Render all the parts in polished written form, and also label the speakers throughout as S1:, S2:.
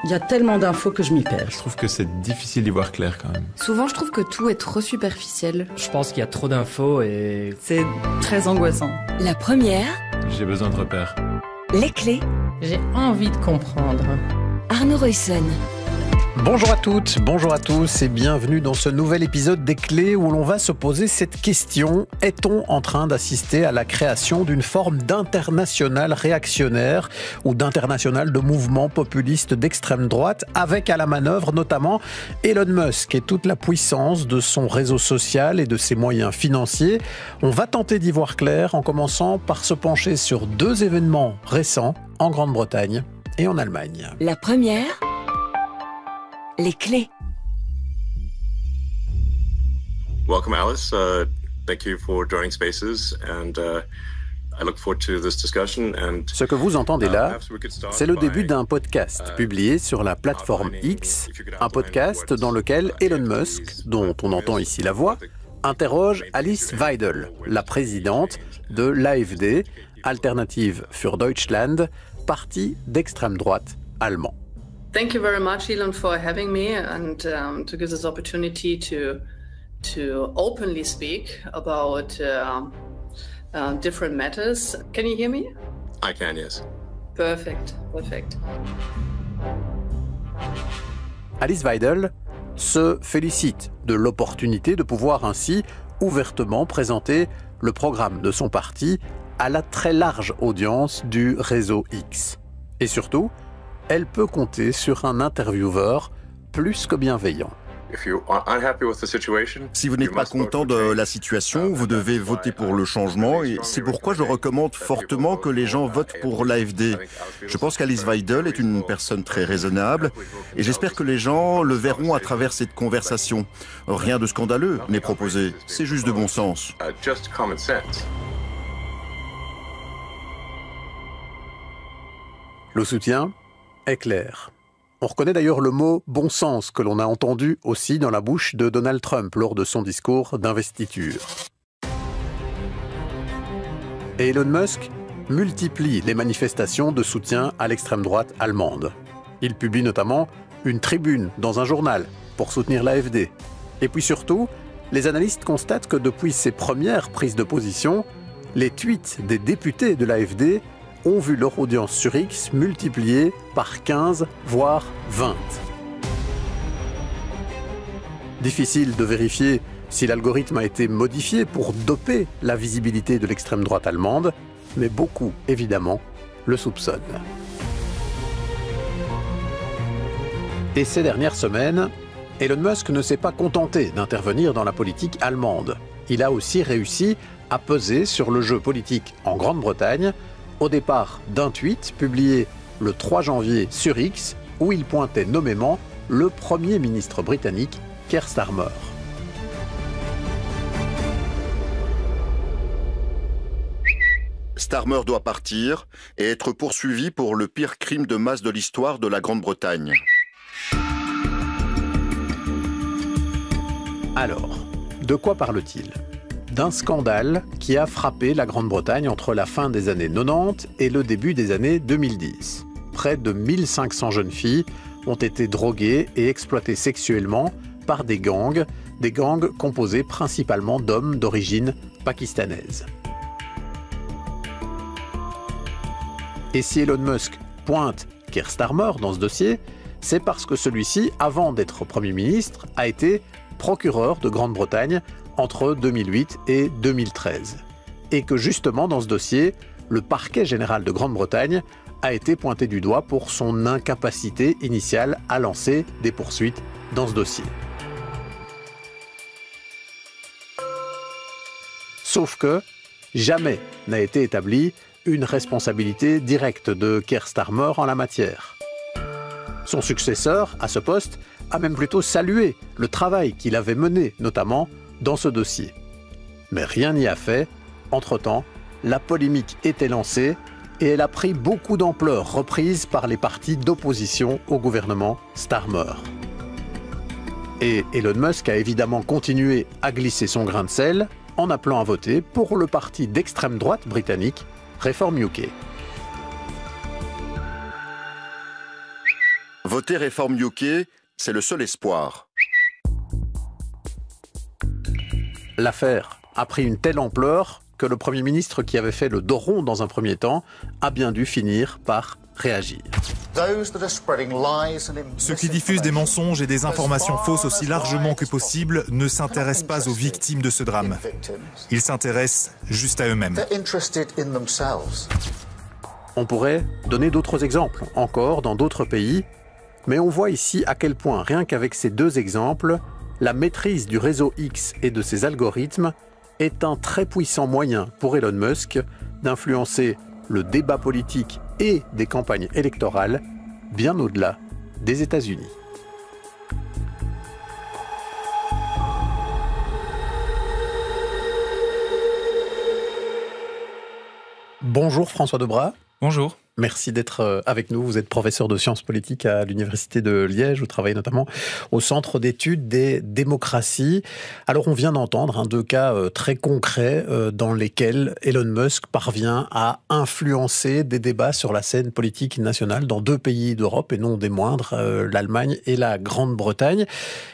S1: Il y a tellement d'infos que je m'y perds.
S2: Je trouve que c'est difficile d'y voir clair quand même.
S3: Souvent, je trouve que tout est trop superficiel.
S4: Je pense qu'il y a trop d'infos et...
S1: C'est très angoissant.
S5: La première.
S2: J'ai besoin de repères.
S5: Les clés.
S6: J'ai envie de comprendre.
S5: Arnaud Roysson.
S7: Bonjour à toutes, bonjour à tous et bienvenue dans ce nouvel épisode des Clés où l'on va se poser cette question. Est-on en train d'assister à la création d'une forme d'international réactionnaire ou d'international de mouvements populistes d'extrême droite avec à la manœuvre notamment Elon Musk et toute la puissance de son réseau social et de ses moyens financiers? On va tenter d'y voir clair en commençant par se pencher sur deux événements récents en Grande-Bretagne et en Allemagne.
S5: La première. Les clés.
S8: Welcome, Alice. Thank you for joining Spaces, and I look forward to this discussion. And
S7: ce que vous entendez là, c'est le début d'un podcast publié sur la plateforme X, un podcast dans lequel Elon Musk, dont on entend ici la voix, interroge Alice Weidel, la présidente de l'AfD, Alternative für Deutschland, parti d'extrême droite allemand.
S9: Thank you very much, Elon, for having me and to give this opportunity to openly speak about different matters. Can you hear me?
S8: I can, yes.
S9: Perfect.
S7: Alice Weidel se félicite de l'opportunité de pouvoir ainsi ouvertement présenter le programme de son parti à la très large audience du réseau X. Et surtout, elle peut compter sur un intervieweur plus que bienveillant.
S10: Si vous n'êtes pas content de la situation, vous devez voter pour le changement et c'est pourquoi je recommande fortement que les gens votent pour l'AfD. Je pense qu'Alice Weidel est une personne très raisonnable et j'espère que les gens le verront à travers cette conversation. Rien de scandaleux n'est proposé, c'est juste de bon sens.
S7: Le soutien est clair. On reconnaît d'ailleurs le mot « bon sens » que l'on a entendu aussi dans la bouche de Donald Trump lors de son discours d'investiture. Et Elon Musk multiplie les manifestations de soutien à l'extrême droite allemande. Il publie notamment une tribune dans un journal pour soutenir l'AfD. Et puis surtout, les analystes constatent que depuis ses premières prises de position, les tweets des députés de l'AfD ont vu leur audience sur X multipliée par 15, voire 20. Difficile de vérifier si l'algorithme a été modifié pour doper la visibilité de l'extrême droite allemande, mais beaucoup, évidemment, le soupçonnent. Et ces dernières semaines, Elon Musk ne s'est pas contenté d'intervenir dans la politique allemande. Il a aussi réussi à peser sur le jeu politique en Grande-Bretagne, au départ d'un tweet publié le 3 janvier sur X, où il pointait nommément le Premier ministre britannique, Keir Starmer.
S10: Starmer doit partir et être poursuivi pour le pire crime de masse de l'histoire de la Grande-Bretagne.
S7: Alors, de quoi parle-t-il ? D'un scandale qui a frappé la Grande-Bretagne entre la fin des années 90 et le début des années 2010. Près de 1500 jeunes filles ont été droguées et exploitées sexuellement par des gangs composés principalement d'hommes d'origine pakistanaise. Et si Elon Musk pointe Keir Starmer dans ce dossier, c'est parce que celui-ci, avant d'être Premier ministre, a été procureur de Grande-Bretagne entre 2008 et 2013. Et que justement dans ce dossier, le parquet général de Grande-Bretagne a été pointé du doigt pour son incapacité initiale à lancer des poursuites dans ce dossier. Sauf que jamais n'a été établie une responsabilité directe de Keir Starmer en la matière. Son successeur, à ce poste, a même plutôt salué le travail qu'il avait mené, notamment dans ce dossier. Mais rien n'y a fait. Entre-temps, la polémique était lancée et elle a pris beaucoup d'ampleur, reprise par les partis d'opposition au gouvernement Starmer. Et Elon Musk a évidemment continué à glisser son grain de sel en appelant à voter pour le parti d'extrême droite britannique, Reform UK.
S10: Voter réforme UK, c'est le seul espoir.
S7: L'affaire a pris une telle ampleur que le Premier ministre, qui avait fait le dos rond dans un premier temps, a bien dû finir par réagir.
S11: Ceux qui diffusent des mensonges et des informations fausses aussi largement que possible ne s'intéressent pas aux victimes de ce drame. Ils s'intéressent juste à eux-mêmes.
S7: On pourrait donner d'autres exemples, encore dans d'autres pays, mais on voit ici à quel point, rien qu'avec ces deux exemples, la maîtrise du réseau X et de ses algorithmes est un très puissant moyen pour Elon Musk d'influencer le débat politique et des campagnes électorales bien au-delà des États-Unis. Bonjour François Debras.
S2: Bonjour.
S7: Merci d'être avec nous. Vous êtes professeur de sciences politiques à l'Université de Liège. Vous travaillez notamment au Centre d'études des démocraties. Alors, on vient d'entendre deux cas très concrets dans lesquels Elon Musk parvient à influencer des débats sur la scène politique nationale dans deux pays d'Europe, et non des moindres, l'Allemagne et la Grande-Bretagne.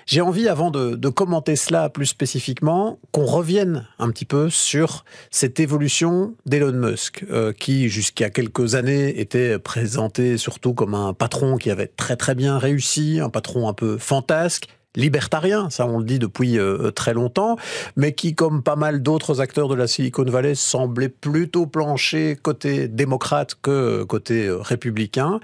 S7: J'ai envie, avant de commenter cela plus spécifiquement, qu'on revienne un petit peu sur cette évolution d'Elon Musk, qui, jusqu'à quelques années, était présenté surtout comme un patron qui avait très très bien réussi, un patron un peu fantasque, libertarien, ça on le dit depuis très longtemps, mais qui, comme pas mal d'autres acteurs de la Silicon Valley, semblait plutôt plancher côté démocrate que côté républicain,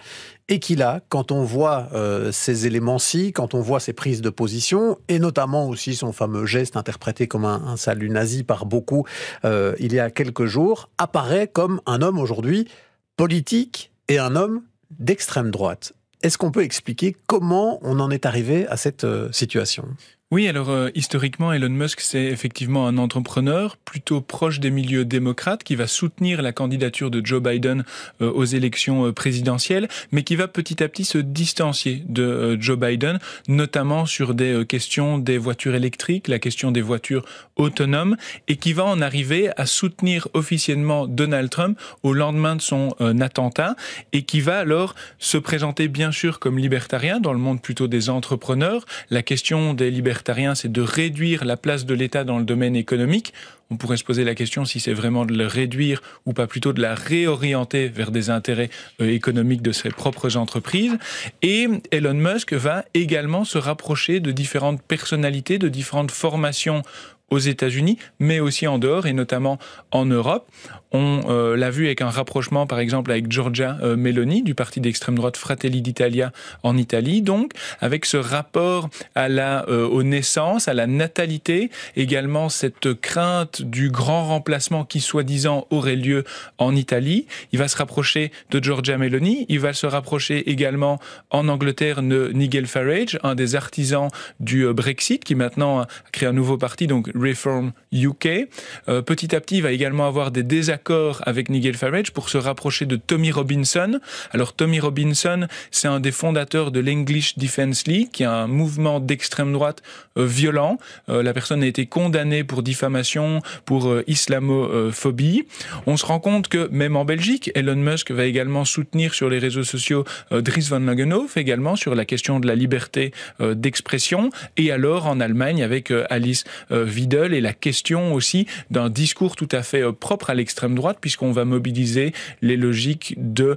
S7: et qui là, quand on voit ces éléments-ci, quand on voit ces prises de position, et notamment aussi son fameux geste interprété comme un salut nazi par beaucoup il y a quelques jours, apparaît comme un homme aujourd'hui politique et un homme d'extrême droite. Est-ce qu'on peut expliquer comment on en est arrivé à cette situation ?
S12: Oui, alors historiquement, Elon Musk, c'est effectivement un entrepreneur plutôt proche des milieux démocrates qui va soutenir la candidature de Joe Biden aux élections présidentielles, mais qui va petit à petit se distancier de Joe Biden, notamment sur des questions des voitures électriques, la question des voitures autonomes, et qui va en arriver à soutenir officiellement Donald Trump au lendemain de son attentat, et qui va alors se présenter bien sûr comme libertarien dans le monde plutôt des entrepreneurs. La question des libertariens, c'est de réduire la place de l'État dans le domaine économique. On pourrait se poser la question si c'est vraiment de le réduire ou pas plutôt de la réorienter vers des intérêts économiques de ses propres entreprises. Et Elon Musk va également se rapprocher de différentes personnalités, de différentes formations aux États-Unis, mais aussi en dehors, et notamment en Europe. On l'a vu avec un rapprochement, par exemple, avec Giorgia Meloni, du parti d'extrême droite Fratelli d'Italia en Italie, donc, avec ce rapport aux naissances, à la natalité, également cette crainte du grand remplacement qui, soi-disant, aurait lieu en Italie. Il va se rapprocher de Giorgia Meloni, il va se rapprocher également en Angleterre de Nigel Farage, un des artisans du Brexit, qui maintenant a créé un nouveau parti, donc Reform UK. Petit à petit, il va également avoir des désaccords avec Nigel Farage pour se rapprocher de Tommy Robinson. Alors Tommy Robinson, c'est un des fondateurs de l'English Defence League, qui est un mouvement d'extrême droite violent. La personne a été condamnée pour diffamation, pour islamophobie. On se rend compte que même en Belgique, Elon Musk va également soutenir sur les réseaux sociaux Dries Van Langenhoef, également sur la question de la liberté d'expression. Et alors en Allemagne avec Alice Weidel, et la question aussi d'un discours tout à fait propre à l'extrême droite, puisqu'on va mobiliser les logiques de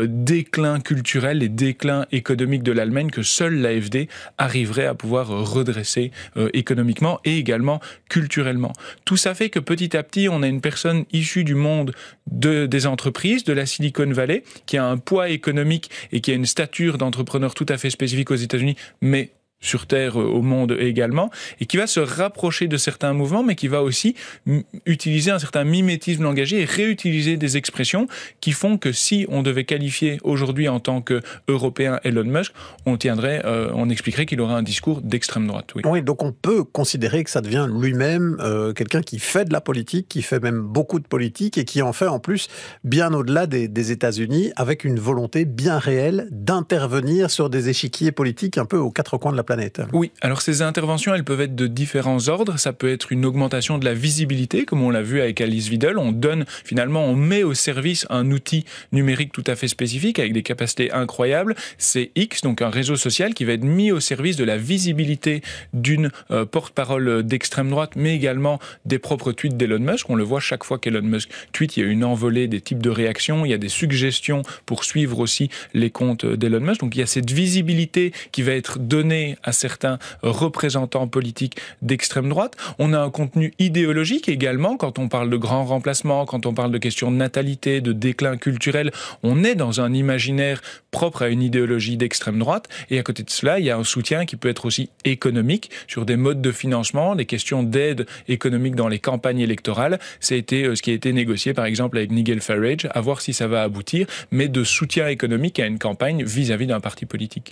S12: déclin culturel et déclin économique de l'Allemagne que seule l'AfD arriverait à pouvoir redresser économiquement et également culturellement. Tout ça fait que petit à petit, on a une personne issue du monde des entreprises, de la Silicon Valley, qui a un poids économique et qui a une stature d'entrepreneur tout à fait spécifique aux États-Unis, mais sur Terre, au monde également, et qui va se rapprocher de certains mouvements, mais qui va aussi utiliser un certain mimétisme langagier et réutiliser des expressions qui font que si on devait qualifier aujourd'hui en tant qu'Européen Elon Musk, on expliquerait qu'il aurait un discours d'extrême droite. Oui.
S7: Oui, donc on peut considérer que ça devient lui-même quelqu'un qui fait de la politique, qui fait même beaucoup de politique, et qui en fait en plus bien au-delà des États-Unis, avec une volonté bien réelle d'intervenir sur des échiquiers politiques un peu aux quatre coins de la planète. planète.
S12: Oui, alors ces interventions, elles peuvent être de différents ordres. Ça peut être une augmentation de la visibilité, comme on l'a vu avec Alice Weidel. On met au service un outil numérique tout à fait spécifique, avec des capacités incroyables. C'est X, donc un réseau social qui va être mis au service de la visibilité d'une porte-parole d'extrême droite, mais également des propres tweets d'Elon Musk. On le voit chaque fois qu'Elon Musk tweet, il y a une envolée des types de réactions, il y a des suggestions pour suivre aussi les comptes d'Elon Musk. Donc il y a cette visibilité qui va être donnée à certains représentants politiques d'extrême droite. On a un contenu idéologique également, quand on parle de grands remplacements, quand on parle de questions de natalité, de déclin culturel, on est dans un imaginaire propre à une idéologie d'extrême droite. Et à côté de cela, il y a un soutien qui peut être aussi économique sur des modes de financement, des questions d'aide économique dans les campagnes électorales. Ça a été ce qui a été négocié par exemple avec Nigel Farage, à voir si ça va aboutir, mais de soutien économique à une campagne vis-à-vis d'un parti politique.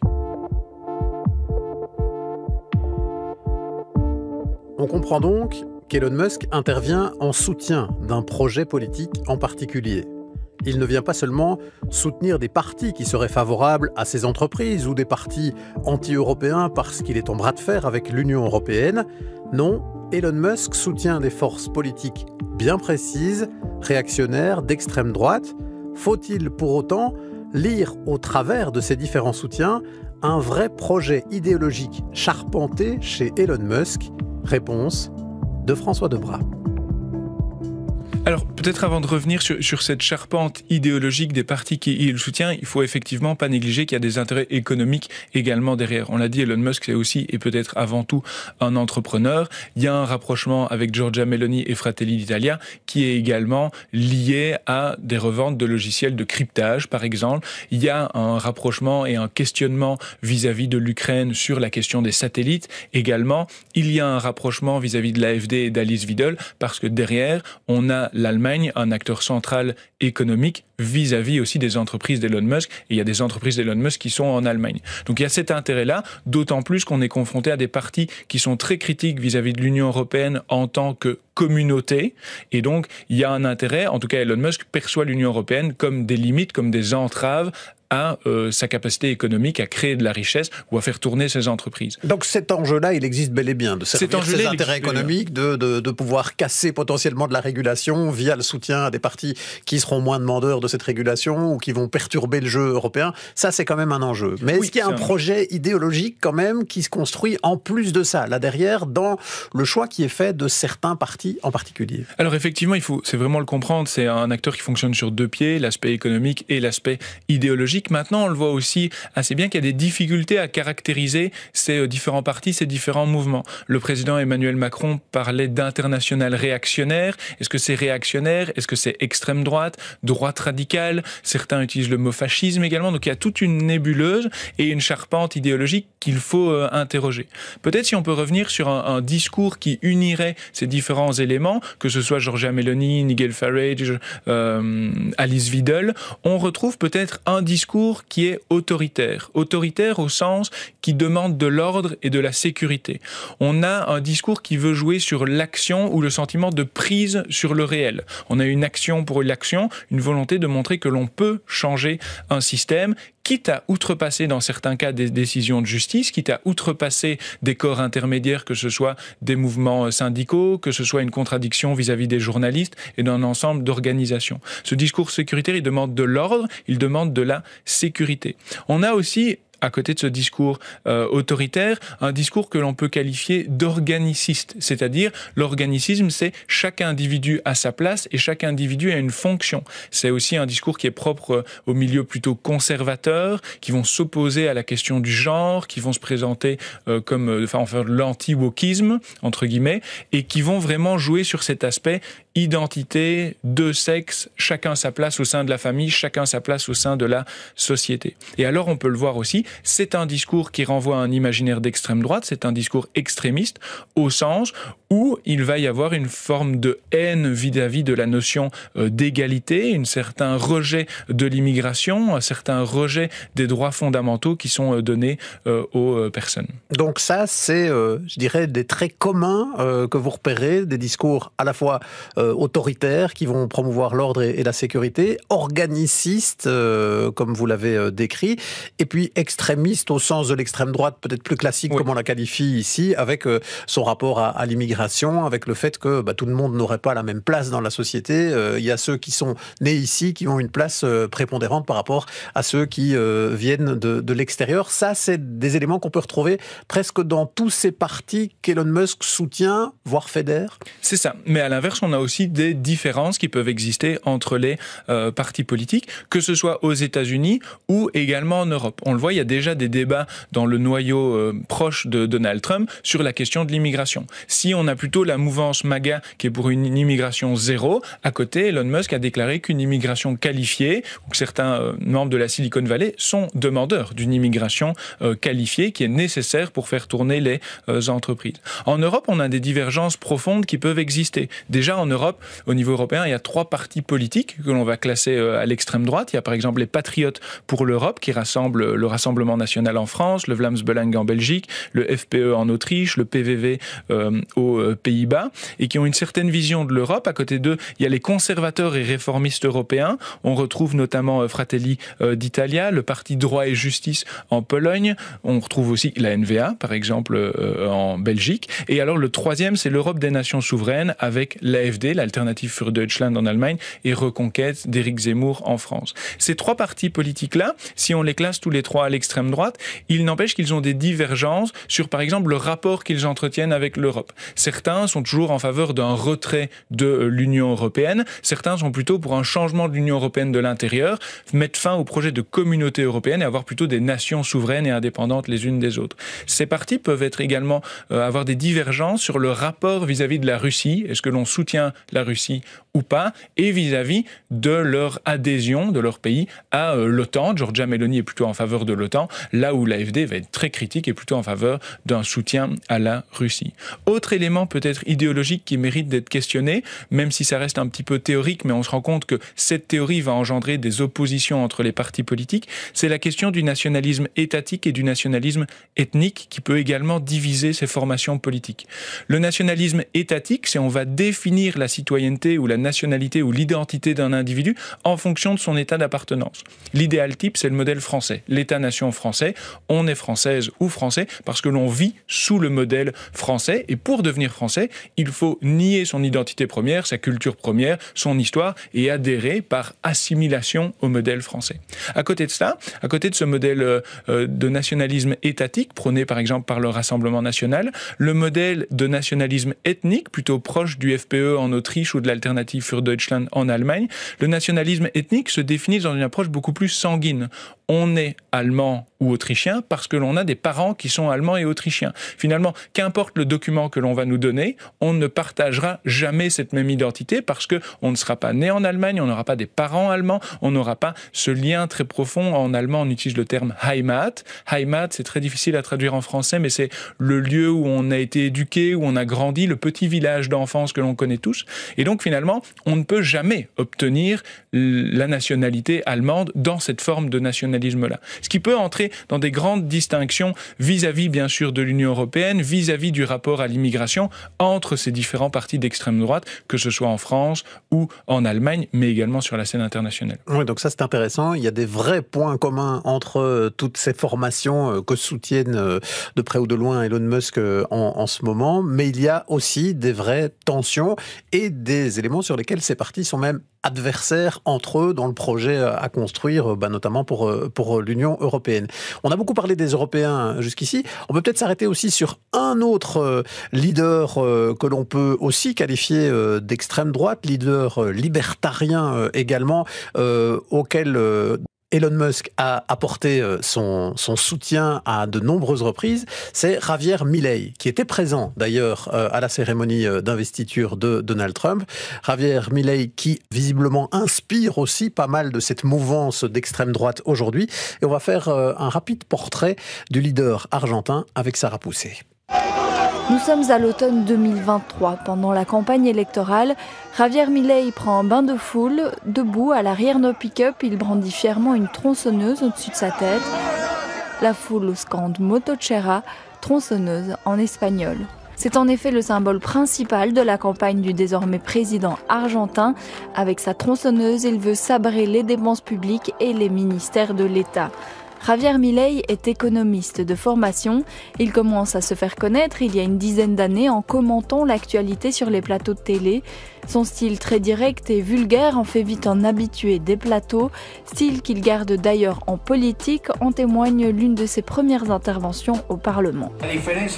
S7: On comprend donc qu'Elon Musk intervient en soutien d'un projet politique en particulier. Il ne vient pas seulement soutenir des partis qui seraient favorables à ses entreprises ou des partis anti-européens parce qu'il est en bras de fer avec l'Union européenne. Non, Elon Musk soutient des forces politiques bien précises, réactionnaires, d'extrême droite. Faut-il pour autant lire au travers de ces différents soutiens un vrai projet idéologique charpenté chez Elon Musk? Réponse de François Debras.
S12: Alors, peut-être avant de revenir sur cette charpente idéologique des partis qui le soutiennent, il faut effectivement pas négliger qu'il y a des intérêts économiques également derrière. On l'a dit, Elon Musk, c'est aussi et peut-être avant tout un entrepreneur. Il y a un rapprochement avec Giorgia Meloni et Fratelli d'Italia qui est également lié à des reventes de logiciels de cryptage, par exemple. Il y a un rapprochement et un questionnement vis-à-vis de l'Ukraine sur la question des satellites. Également, il y a un rapprochement vis-à-vis de l'AfD et d'Alice Weidel parce que derrière, on a l'Allemagne, un acteur central économique vis-à-vis aussi des entreprises d'Elon Musk. Et il y a des entreprises d'Elon Musk qui sont en Allemagne. Donc il y a cet intérêt-là, d'autant plus qu'on est confronté à des partis qui sont très critiques vis-à-vis de l'Union européenne en tant que communauté. Et donc il y a un intérêt, en tout cas Elon Musk perçoit l'Union européenne comme des limites, comme des entraves à sa capacité économique à créer de la richesse ou à faire tourner ses entreprises.
S7: Donc cet enjeu-là, il existe bel et bien, de servir ses intérêts économiques, de pouvoir casser potentiellement de la régulation via le soutien à des partis qui seront moins demandeurs de cette régulation ou qui vont perturber le jeu européen. Ça, c'est quand même un enjeu. Mais est-ce qu'il y a un projet idéologique quand même qui se construit en plus de ça, là derrière, dans le choix qui est fait de certains partis en particulier?
S12: Alors effectivement, c'est vraiment le comprendre, c'est un acteur qui fonctionne sur deux pieds, l'aspect économique et l'aspect idéologique. Maintenant, on le voit aussi assez bien qu'il y a des difficultés à caractériser ces différents partis, ces différents mouvements. Le président Emmanuel Macron parlait d'international réactionnaire. Est-ce que c'est réactionnaire? Est-ce que c'est extrême droite, droite radicale? Certains utilisent le mot fascisme également. Donc il y a toute une nébuleuse et une charpente idéologique qu'il faut interroger. Peut-être si on peut revenir sur un discours qui unirait ces différents éléments, que ce soit Giorgia Meloni, Nigel Farage, Alice Weidel, on retrouve peut-être un discours qui est autoritaire. Autoritaire au sens qui demande de l'ordre et de la sécurité. On a un discours qui veut jouer sur l'action ou le sentiment de prise sur le réel. On a une action pour l'action, une volonté de montrer que l'on peut changer un système, quitte à outrepasser dans certains cas des décisions de justice, quitte à outrepasser des corps intermédiaires, que ce soit des mouvements syndicaux, que ce soit une contradiction vis-à-vis des journalistes et d'un ensemble d'organisations. Ce discours sécuritaire, il demande de l'ordre, il demande de la sécurité. On a aussi, à côté de ce discours autoritaire, un discours que l'on peut qualifier d'organiciste. C'est-à-dire, l'organicisme, c'est chaque individu à sa place et chaque individu a une fonction. C'est aussi un discours qui est propre aux milieux plutôt conservateurs, qui vont s'opposer à la question du genre, qui vont se présenter comme l'anti-wokisme, entre guillemets, et qui vont vraiment jouer sur cet aspect identité, deux sexes, chacun sa place au sein de la famille, chacun sa place au sein de la société. Et alors, on peut le voir aussi, c'est un discours qui renvoie à un imaginaire d'extrême droite, c'est un discours extrémiste, au sens où il va y avoir une forme de haine vis-à-vis de la notion d'égalité, un certain rejet de l'immigration, un certain rejet des droits fondamentaux qui sont donnés aux personnes.
S7: Donc ça, c'est, je dirais, des traits communs que vous repérez, des discours à la fois autoritaires qui vont promouvoir l'ordre et la sécurité, organicistes, comme vous l'avez décrit, et puis extrémistes au sens de l'extrême droite, peut-être plus classique, comme on la qualifie ici, avec son rapport à l'immigration, avec le fait que tout le monde n'aurait pas la même place dans la société. Il y a ceux qui sont nés ici, qui ont une place prépondérante par rapport à ceux qui viennent de l'extérieur. Ça, c'est des éléments qu'on peut retrouver presque dans tous ces partis qu'Elon Musk soutient, voire fédère.
S12: C'est ça. Mais à l'inverse, on a aussi des différences qui peuvent exister entre les partis politiques, que ce soit aux États-Unis ou également en Europe. On le voit, il y a déjà des débats dans le noyau proche de Donald Trump sur la question de l'immigration. Si on a plutôt la mouvance MAGA qui est pour une immigration zéro, à côté, Elon Musk a déclaré qu'une immigration qualifiée, ou que certains membres de la Silicon Valley sont demandeurs d'une immigration qualifiée qui est nécessaire pour faire tourner les entreprises. En Europe, on a des divergences profondes qui peuvent exister. Déjà, en Europe, au niveau européen, il y a 3 partis politiques que l'on va classer à l'extrême droite. Il y a par exemple les Patriotes pour l'Europe, qui rassemblent le Rassemblement national en France, le Vlaams-Belang en Belgique, le FPE en Autriche, le PVV aux Pays-Bas, et qui ont une certaine vision de l'Europe. À côté d'eux, il y a les conservateurs et réformistes européens. On retrouve notamment Fratelli d'Italia, le parti Droit et Justice en Pologne. On retrouve aussi la NVA, par exemple, en Belgique. Et alors, le troisième, c'est l'Europe des nations souveraines, avec l'AfD, l'Alternative für Deutschland en Allemagne, et Reconquête d'Éric Zemmour en France. Ces 3 partis politiques-là, si on les classe tous les 3 à l'extrême droite, il n'empêche qu'ils ont des divergences sur, par exemple, le rapport qu'ils entretiennent avec l'Europe. Certains sont toujours en faveur d'un retrait de l'Union européenne. Certains sont plutôt pour un changement de l'Union européenne de l'intérieur, mettre fin au projet de communauté européenne et avoir plutôt des nations souveraines et indépendantes les unes des autres. Ces partis peuvent être également avoir des divergences sur le rapport vis-à-vis de la Russie. Est-ce que l'on soutient la Russie ou pas, et vis-à-vis de leur adhésion de leur pays à l'OTAN. Giorgia Meloni est plutôt en faveur de l'OTAN, là où l'AfD va être très critique et plutôt en faveur d'un soutien à la Russie. Autre élément peut-être idéologique qui mérite d'être questionné, même si ça reste un petit peu théorique, mais on se rend compte que cette théorie va engendrer des oppositions entre les partis politiques, c'est la question du nationalisme étatique et du nationalisme ethnique qui peut également diviser ces formations politiques. Le nationalisme étatique, c'est on va définir la citoyenneté ou la nationalité ou l'identité d'un individu en fonction de son état d'appartenance. L'idéal type, c'est le modèle français, l'État-nation français. On est française ou français parce que l'on vit sous le modèle français, et pour devenir français, il faut nier son identité première, sa culture première, son histoire, et adhérer par assimilation au modèle français. À côté de cela, à côté de ce modèle de nationalisme étatique, prôné par exemple par le Rassemblement national, le modèle de nationalisme ethnique, plutôt proche du FPE en Autriche ou de l'Alternative für Deutschland en Allemagne, le nationalisme ethnique se définit dans une approche beaucoup plus sanguine. On est allemand ou autrichien parce que l'on a des parents qui sont allemands et autrichiens. Finalement, qu'importe le document que l'on va nous donner, on ne partagera jamais cette même identité parce qu'on ne sera pas né en Allemagne, on n'aura pas des parents allemands, on n'aura pas ce lien très profond. En allemand, on utilise le terme Heimat. Heimat, c'est très difficile à traduire en français, mais c'est le lieu où on a été éduqué, où on a grandi, le petit village d'enfance que l'on connaît tous. Et donc, finalement, on ne peut jamais obtenir la nationalité allemande dans cette forme de nationalisme-là. Ce qui peut entrer dans des grandes distinctions vis-à-vis, bien sûr, de l'Union européenne, vis-à-vis du rapport à l'immigration entre ces différents partis d'extrême droite, que ce soit en France ou en Allemagne, mais également sur la scène internationale.
S7: Oui, donc ça c'est intéressant. Il y a des vrais points communs entre toutes ces formations que soutiennent de près ou de loin Elon Musk en ce moment, mais il y a aussi des vraies tensions et des éléments sur lesquels ces partis sont même adversaires entre eux dans le projet à construire, notamment pour l'Union européenne. On a beaucoup parlé des Européens jusqu'ici. On peut peut-être s'arrêter aussi sur un autre leader que l'on peut aussi qualifier d'extrême droite, leader libertarien également, auquel Elon Musk a apporté son soutien à de nombreuses reprises, c'est Javier Milei, qui était présent d'ailleurs à la cérémonie d'investiture de Donald Trump. Javier Milei qui visiblement inspire aussi pas mal de cette mouvance d'extrême droite aujourd'hui. Et on va faire un rapide portrait du leader argentin avec Sarah Poussé.
S13: Nous sommes à l'automne 2023. Pendant la campagne électorale, Javier Milei prend un bain de foule. Debout, à l'arrière d'un pick-up, il brandit fièrement une tronçonneuse au-dessus de sa tête. La foule scande Motochera, tronçonneuse en espagnol. C'est en effet le symbole principal de la campagne du désormais président argentin. Avec sa tronçonneuse, il veut sabrer les dépenses publiques et les ministères de l'État. Javier Milei est économiste de formation. Il commence à se faire connaître il y a une dizaine d'années en commentant l'actualité sur les plateaux de télé. Son style très direct et vulgaire en fait vite un habitué des plateaux, style qu'il garde d'ailleurs en politique, en témoigne l'une de ses premières interventions au Parlement.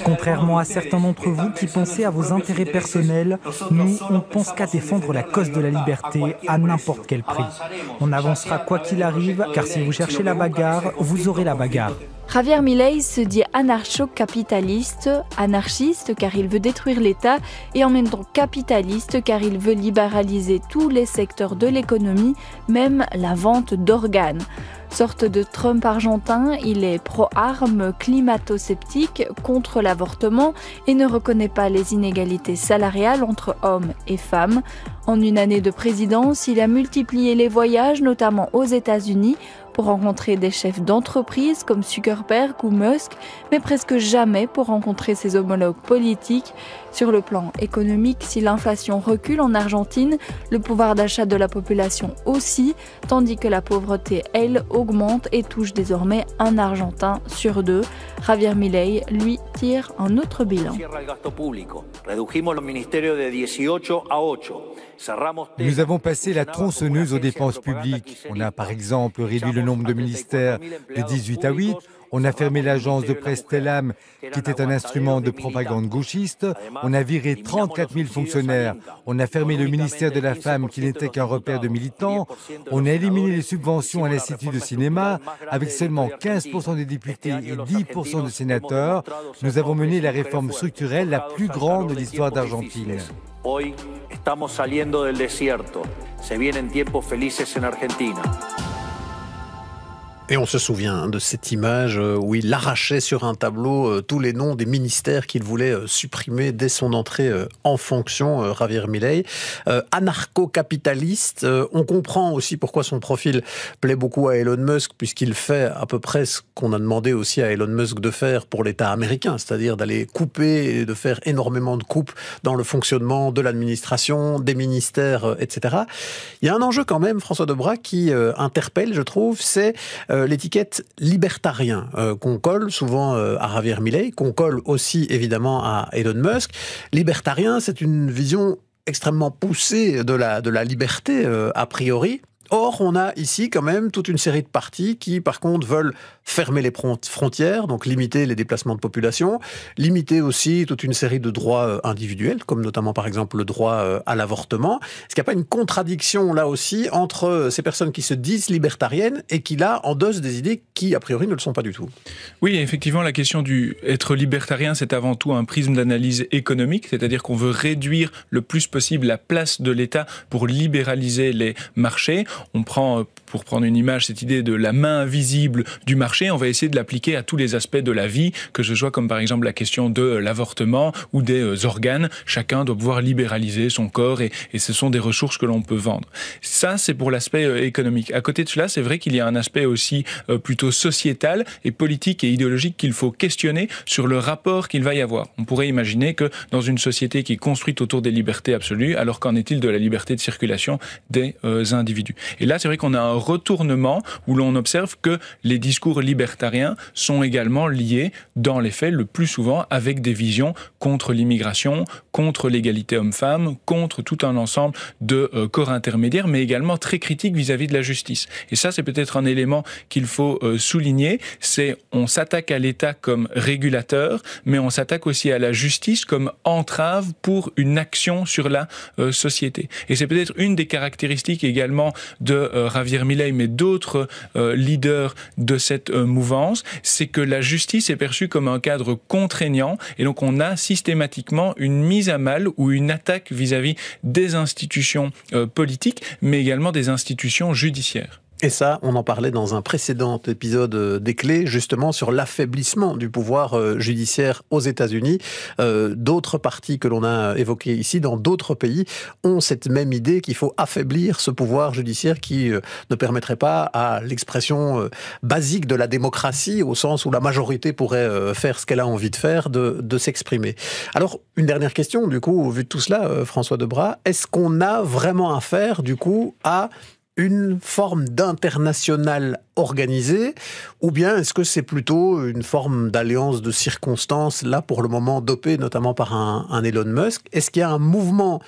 S14: Contrairement à certains d'entre vous qui pensaient à vos intérêts personnels, nous, on pense qu'à défendre la cause de la liberté à n'importe quel prix. On avancera quoi qu'il arrive, car si vous cherchez la bagarre, vous aurez la bagarre.
S13: Javier Milei se dit anarcho-capitaliste, anarchiste car il veut détruire l'État et en même temps capitaliste car il veut libéraliser tous les secteurs de l'économie, même la vente d'organes. Sorte de Trump argentin, il est pro-armes, climato-sceptique, contre l'avortement et ne reconnaît pas les inégalités salariales entre hommes et femmes. En une année de présidence, il a multiplié les voyages, notamment aux États-Unis, pour rencontrer des chefs d'entreprise comme Zuckerberg ou Musk, mais presque jamais pour rencontrer ses homologues politiques. Sur le plan économique, si l'inflation recule en Argentine, le pouvoir d'achat de la population aussi, tandis que la pauvreté, elle, augmente et touche désormais un Argentin sur deux. Javier Milei, lui, tire un autre bilan.
S15: Nous avons passé la tronçonneuse aux dépenses publiques. On a par exemple réduit le nombre de ministères de 18 à 8. On a fermé l'agence de presse Telam, qui était un instrument de propagande gauchiste. On a viré 34 000 fonctionnaires. On a fermé le ministère de la Femme, qui n'était qu'un repère de militants. On a éliminé les subventions à l'Institut de cinéma, avec seulement 15% des députés et 10% de sénateurs. Nous avons mené la réforme structurelle la plus grande de l'histoire d'Argentine.
S16: Hoy estamos saliendo del desierto. Se vienen tiempos felices en Argentina.
S7: Et on se souvient de cette image où il arrachait sur un tableau tous les noms des ministères qu'il voulait supprimer dès son entrée en fonction, Javier Milei. Anarcho-capitaliste, on comprend aussi pourquoi son profil plaît beaucoup à Elon Musk, puisqu'il fait à peu près ce qu'on a demandé aussi à Elon Musk de faire pour l'État américain, c'est-à-dire d'aller couper et de faire énormément de coupes dans le fonctionnement de l'administration, des ministères, etc. Il y a un enjeu quand même, François Debrah, qui interpelle, je trouve, c'est l'étiquette libertarien qu'on colle souvent à Javier Milei, qu'on colle aussi évidemment à Elon Musk. Libertarien, c'est une vision extrêmement poussée de la liberté a priori. Or, on a ici quand même toute une série de partis qui, par contre, veulent fermer les frontières, donc limiter les déplacements de population, limiter aussi toute une série de droits individuels, comme notamment, par exemple, le droit à l'avortement. Est-ce qu'il n'y a pas une contradiction, là aussi, entre ces personnes qui se disent libertariennes et qui, là, endossent des idées qui, a priori, ne le sont pas du tout?
S12: Oui, effectivement, la question du être libertarien, c'est avant tout un prisme d'analyse économique, c'est-à-dire qu'on veut réduire le plus possible la place de l'État pour libéraliser les marchés. On prend, pour prendre une image, cette idée de la main invisible du marché, on va essayer de l'appliquer à tous les aspects de la vie, que ce soit comme par exemple la question de l'avortement ou des organes. Chacun doit pouvoir libéraliser son corps et ce sont des ressources que l'on peut vendre. Ça, c'est pour l'aspect économique. À côté de cela, c'est vrai qu'il y a un aspect aussi plutôt sociétal et politique et idéologique qu'il faut questionner sur le rapport qu'il va y avoir. On pourrait imaginer que dans une société qui est construite autour des libertés absolues, alors qu'en est-il de la liberté de circulation des individus? Et là, c'est vrai qu'on a un retournement où l'on observe que les discours libertariens sont également liés, dans les faits, le plus souvent, avec des visions contre l'immigration, contre l'égalité homme-femme, contre tout un ensemble de corps intermédiaires, mais également très critiques vis-à-vis de la justice. Et ça, c'est peut-être un élément qu'il faut souligner, c'est on s'attaque à l'État comme régulateur, mais on s'attaque aussi à la justice comme entrave pour une action sur la société. Et c'est peut-être une des caractéristiques également de Javier Milei, mais d'autres leaders de cette mouvance, c'est que la justice est perçue comme un cadre contraignant et donc on a systématiquement une mise à mal ou une attaque vis-à-vis des institutions politiques, mais également des institutions judiciaires.
S7: Et ça, on en parlait dans un précédent épisode des Clés, justement sur l'affaiblissement du pouvoir judiciaire aux États-Unis. D'autres partis que l'on a évoqués ici, dans d'autres pays, ont cette même idée qu'il faut affaiblir ce pouvoir judiciaire qui ne permettrait pas à l'expression basique de la démocratie, au sens où la majorité pourrait faire ce qu'elle a envie de faire, de s'exprimer. Alors, une dernière question, du coup, au vu de tout cela, François Debras, est-ce qu'on a vraiment affaire, du coup, à une forme d'international organisé, ou bien est-ce que c'est plutôt une forme d'alliance de circonstances, là pour le moment dopée notamment par un Elon Musk? Est-ce qu'il y a un mouvement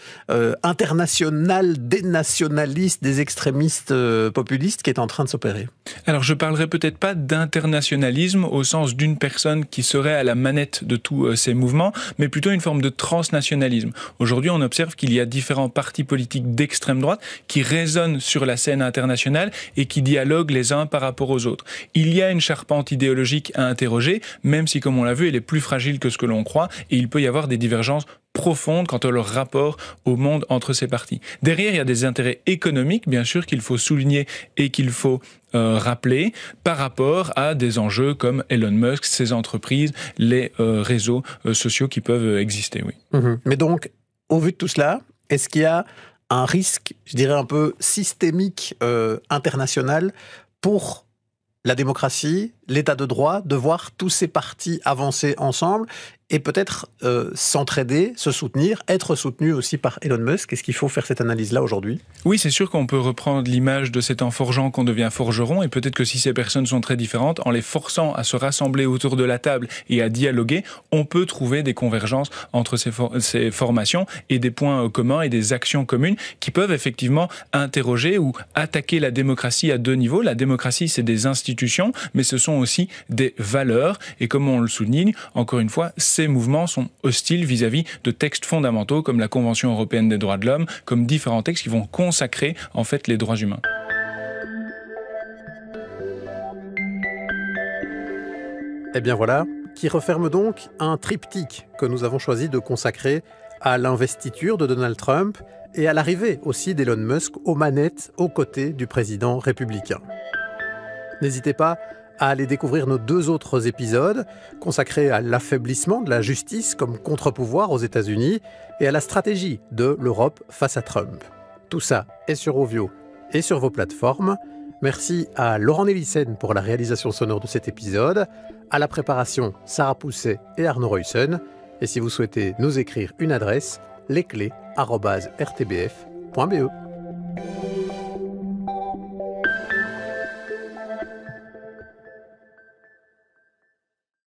S7: international des nationalistes, des extrémistes populistes qui est en train de s'opérer?
S12: Alors je parlerai peut-être pas d'internationalisme au sens d'une personne qui serait à la manette de tous ces mouvements, mais plutôt une forme de transnationalisme. Aujourd'hui, on observe qu'il y a différents partis politiques d'extrême droite qui résonnent sur la scène internationale et qui dialoguent les uns par rapport aux autres. Il y a une charpente idéologique à interroger, même si, comme on l'a vu, elle est plus fragile que ce que l'on croit, et il peut y avoir des divergences profondes quant à leur rapport au monde entre ces partis. Derrière, il y a des intérêts économiques, bien sûr, qu'il faut souligner et qu'il faut rappeler par rapport à des enjeux comme Elon Musk, ses entreprises, les réseaux sociaux qui peuvent exister. Oui.
S7: Mais donc, au vu de tout cela, est-ce qu'il y a un risque, je dirais un peu systémique, international pour la démocratie, l'état de droit, de voir tous ces partis avancer ensemble et peut-être s'entraider, se soutenir, être soutenus aussi par Elon Musk? Est-ce qu'il faut faire cette analyse-là aujourd'hui?
S12: Oui, c'est sûr qu'on peut reprendre l'image de c'est en forgeant qu'on devient forgeron, et peut-être que si ces personnes sont très différentes, en les forçant à se rassembler autour de la table et à dialoguer, on peut trouver des convergences entre ces formations et des points communs et des actions communes qui peuvent effectivement interroger ou attaquer la démocratie à deux niveaux. La démocratie, c'est des institutions, mais ce sont aussi des valeurs, et comme on le souligne, encore une fois, ces mouvements sont hostiles vis-à-vis de textes fondamentaux comme la Convention européenne des droits de l'homme, comme différents textes qui vont consacrer en fait les droits humains.
S7: Eh bien voilà, qui referme donc un triptyque que nous avons choisi de consacrer à l'investiture de Donald Trump et à l'arrivée aussi d'Elon Musk aux manettes aux côtés du président républicain. N'hésitez pas à aller découvrir nos 2 autres épisodes consacrés à l'affaiblissement de la justice comme contre-pouvoir aux États-Unis et à la stratégie de l'Europe face à Trump. Tout ça est sur Ovio et sur vos plateformes. Merci à Laurent Nélissen pour la réalisation sonore de cet épisode, à la préparation Sarah Pousset et Arnaud Ruyssen. Et si vous souhaitez nous écrire une adresse, lesclés@rtbf.be.